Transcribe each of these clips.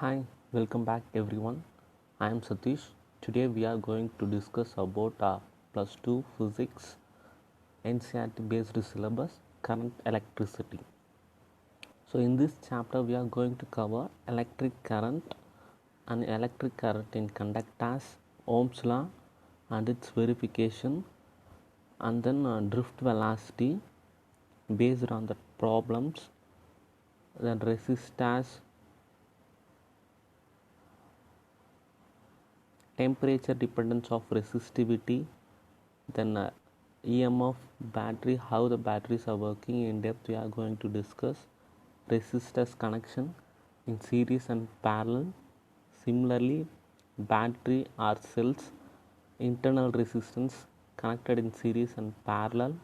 Hi, welcome back everyone. I am Satish. Today we are going to discuss about plus 2 physics NCERT based syllabus current electricity. So in this chapter we are going to cover electric current and electric current in conductors, Ohm's law and its verification, and then drift velocity based on the problems, then resistors, temperature dependence of resistivity, then EMF, battery, how the batteries are working in depth we are going to discuss, resistors connection in series and parallel, similarly battery or cells internal resistance connected in series and parallel,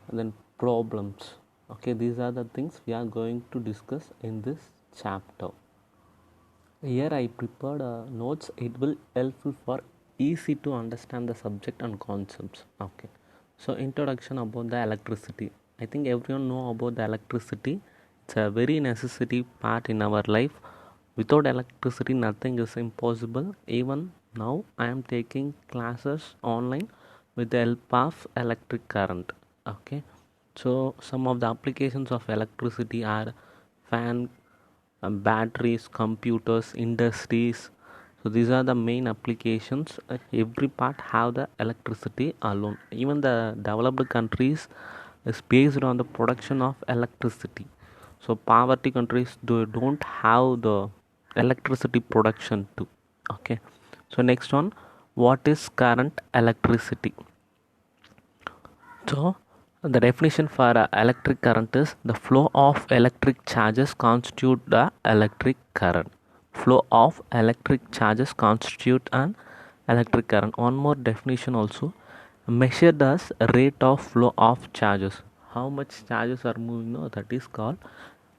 and then problems. Okay, these are the things we are going to discuss in this chapter. Here I prepared notes. It will helpful for easy to understand the subject and concepts. Okay, so introduction about the electricity. I think everyone know about the electricity. It's a very necessary part in our life. Without electricity nothing is impossible. Even now I am taking classes online with the help of electric current. Okay, so some of the applications of electricity are fan, batteries, computers, industries. So these are the main applications. Every part have the electricity alone. Even the developed countries is based on the production of electricity. So poverty countries don't have the electricity production too. Okay. So next one, what is current electricity? So, the definition for electric current is the flow of electric charges constitute the electric current. Flow of electric charges constitute an electric current. One more definition also, measured as rate of flow of charges. How much charges are moving? No, that is called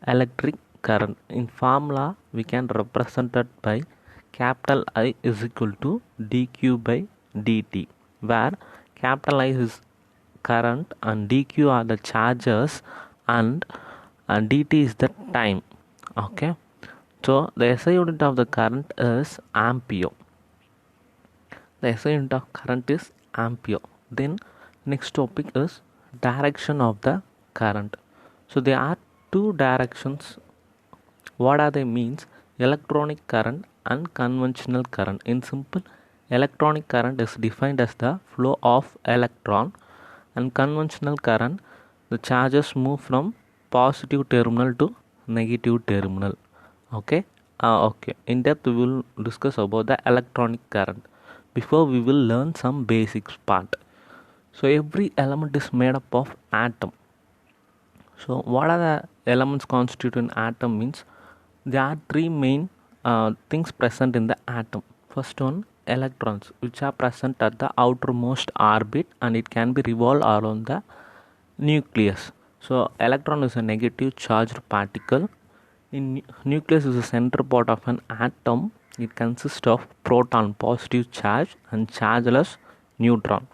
electric current. In formula, we can represent it by capital I is equal to dq by dt, where capital I is current and dq are the charges, and dt is the time. Okay, so the SI unit of the current is ampere. The SI unit of current is ampere. Then next topic is direction of the current. So there are two directions. What are they means? Electronic current and conventional current. In simple, electronic current is defined as the flow of electron, and conventional current, the charges move from positive terminal to negative terminal. Okay. Okay, in depth we will discuss about the electronic current. Before we will learn some basics part. So every element is made up of atom. So what are the elements constitute an atom means? There are three main things present in the atom. First one, electrons, which are present at the outermost orbit and it can be revolved around the nucleus. So electron is a negative charged particle. In nucleus is the center part of an atom. It consists of proton, positive charge, and chargeless neutron.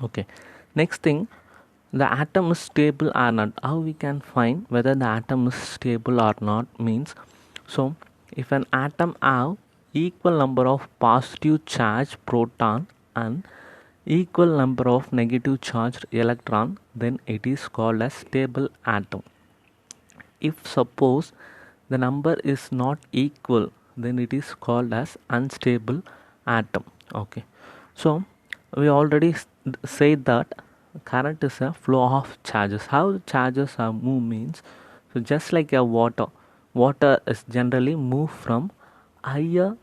Okay, next thing, the atom is stable or not. How we can find whether the atom is stable or not means, so if an atom have equal number of positive charge proton and equal number of negative charged electron, then it is called a stable atom. If suppose the number is not equal, then it is called as unstable atom. Okay, so we already said that current is a flow of charges. How the charges are move means, so just like a water is generally move from higher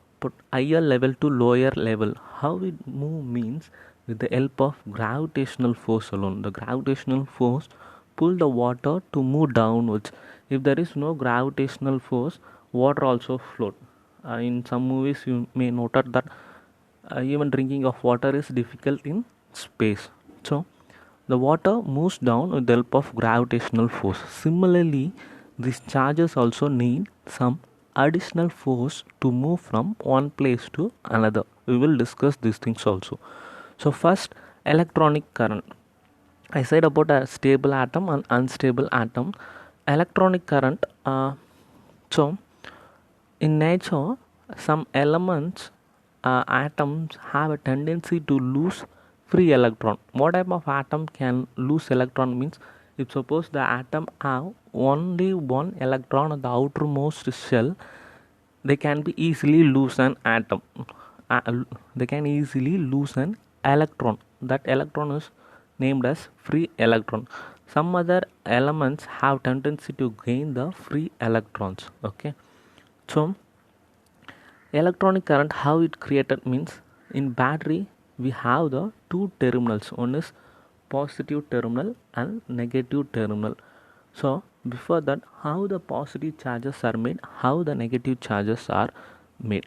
level to lower level. How it move means with the help of gravitational force alone. The gravitational force pull the water to move downwards. If there is no gravitational force, water also float. In some movies you may noted that even drinking of water is difficult in space. So the water moves down with the help of gravitational force. Similarly, these charges also need some additional force to move from one place to another. We will discuss these things also. So first, electronic current. I said about a stable atom and unstable atom. Electronic current, so in nature, some elements, atoms have a tendency to lose free electron. What type of atom can lose electron means, if suppose the atom have only one electron on the outermost shell, they can be easily lose an atom. They can easily lose an electron. That electron is named as free electron. Some other elements have tendency to gain the free electrons. Okay, so electronic current, how it created means, in battery we have the two terminals, one is positive terminal and negative terminal. So before that, how the positive charges are made, how the negative charges are made.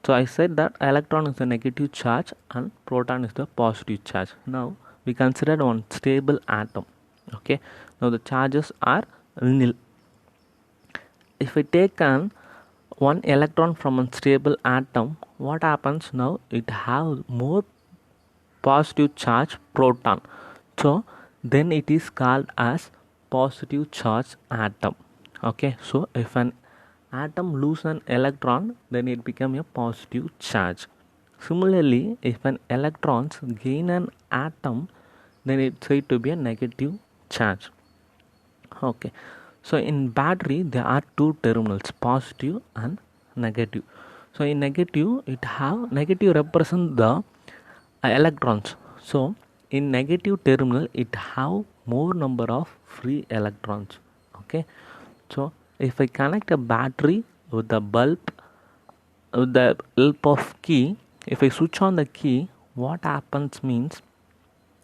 So I said that electron is the negative charge and proton is the positive charge. Now we consider one stable atom. Okay, now the charges are nil. If I take an one electron from a stable atom, what happens now? It has more positive charge proton. So then it is called as positive charge atom. Okay, so if an atom lose an electron, then it become a positive charge. Similarly, if an electrons gain an atom, then it's said to be a negative charge. Okay, so in battery there are two terminals, positive and negative. So in negative, it have negative represent the electrons. So in negative terminal, it have more number of free electrons. Okay, so if I connect a battery with the bulb, with the help of key, if I switch on the key, what happens means,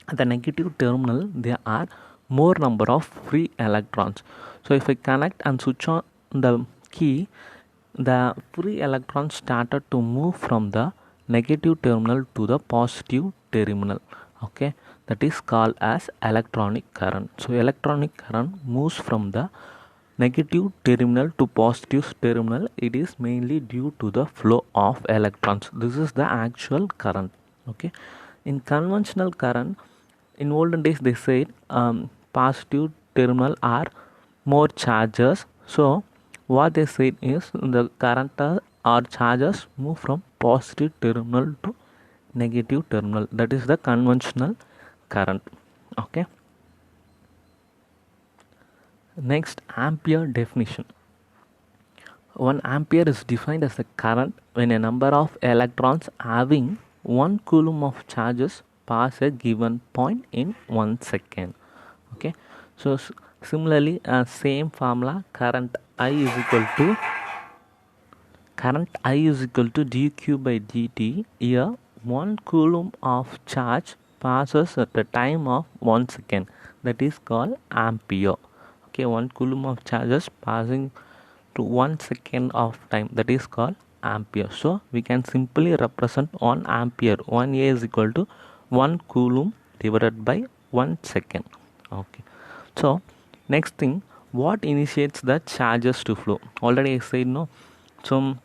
at the negative terminal there are more number of free electrons. So if I connect and switch on the key, the free electrons started to move from the negative terminal to the positive terminal. Okay, that is called as electronic current. So electronic current moves from the negative terminal to positive terminal. It is mainly due to the flow of electrons. This is the actual current. Okay, in conventional current, in olden days they said positive terminal are more charges. So what they said is the current or charges move from positive terminal to negative terminal. That is the conventional current. Okay, next, ampere definition. 1 ampere is defined as the current when a number of electrons having 1 coulomb of charges pass a given point in 1 second. Okay, so similarly, same formula, current I is equal to dq by dt. Here 1 coulomb of charge passes at the time of 1 second, that is called ampere. Okay, 1 coulomb of charges passing to 1 second of time, that is called ampere. So we can simply represent 1 ampere, 1A is equal to 1 coulomb divided by 1 second. Okay, so next thing, what initiates the charges to flow? Already I said no. So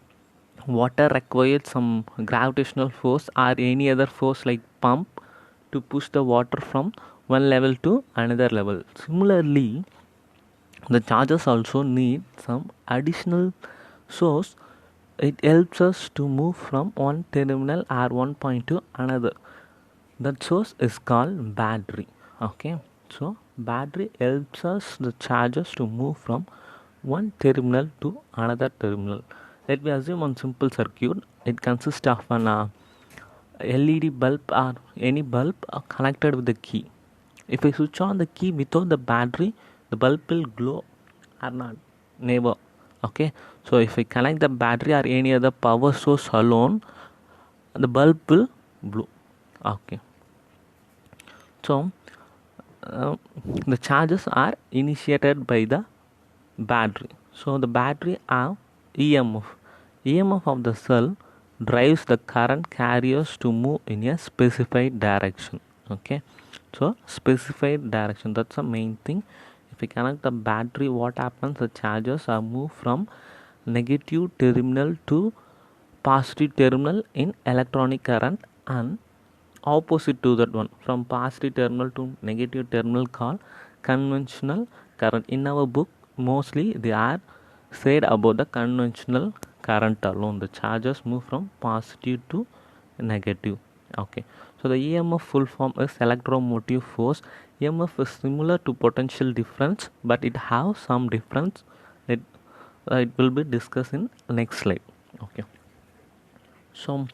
water requires some gravitational force or any other force like pump to push the water from one level to another level. Similarly, the charges also need some additional source. It helps us to move from one terminal or one point to another. That source is called battery. Okay, so battery helps us the charges to move from one terminal to another terminal. Let me assume one simple circuit. It consists of an LED bulb or any bulb connected with the key. If I switch on the key without the battery, the bulb will glow or not? Never. Okay, so if I connect the battery or any other power source alone, the bulb will glow. Okay, so the charges are initiated by the battery. So the battery have EMF. EMF of the cell drives the current carriers to move in a specified direction. Okay, so specified direction, that's the main thing. If we connect the battery, what happens? The charges are moved from negative terminal to positive terminal in electronic current, and opposite to that one, from positive terminal to negative terminal, called conventional current. In our book mostly they are said about the conventional current alone. The charges move from positive to negative. Okay, so the EMF full form is electromotive force. EMF is similar to potential difference, but it has some difference. It will be discussed in next slide. Okay, so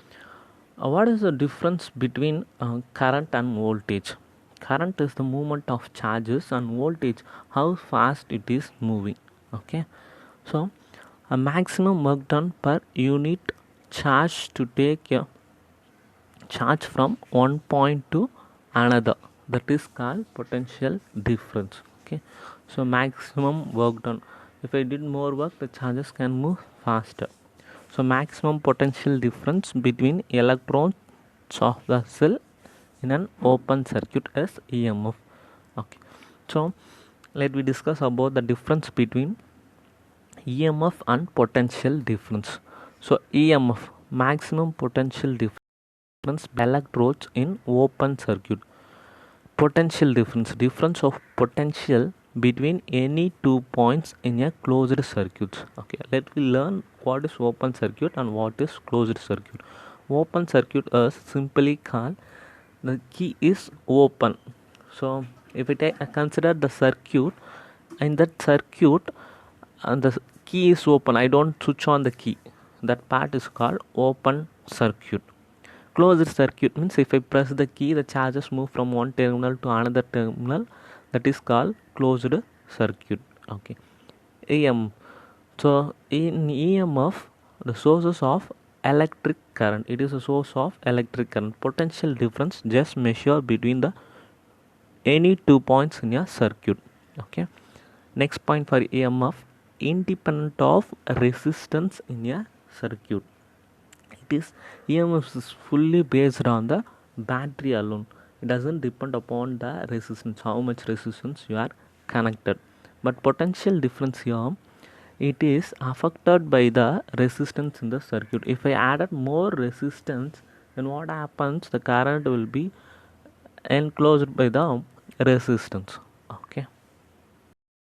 what is the difference between current and voltage? Current is the movement of charges, and voltage how fast it is moving. Okay, so a maximum work done per unit charge to take a charge from one point to another, that is called potential difference. Okay, so maximum work done, if I did more work, the charges can move faster. So maximum potential difference between electrons of the cell in an open circuit is EMF. Okay, so let me discuss about the difference between EMF and potential difference. So EMF, maximum potential difference electrodes in open circuit. Potential difference, difference of potential between any 2 points in a closed circuit. Okay, let me learn what is open circuit and what is closed circuit. Open circuit is simply called the key is open. So if I consider the circuit, in that circuit the key is open, I don't switch on the key, that part is called open circuit. Closed circuit means if I press the key, the charges move from one terminal to another terminal, that is called closed circuit. Okay, EM, so in EMF, the sources of electric current, it is a source of electric current. Potential difference just measure between the any 2 points in a circuit. Okay, next point for EMF, independent of resistance in a circuit. It is EMF is fully based on the battery alone. It doesn't depend upon the resistance, how much resistance you are connected. But potential difference here, it is affected by the resistance in the circuit. If I added more resistance, then what happens? The current will be enclosed by the resistance.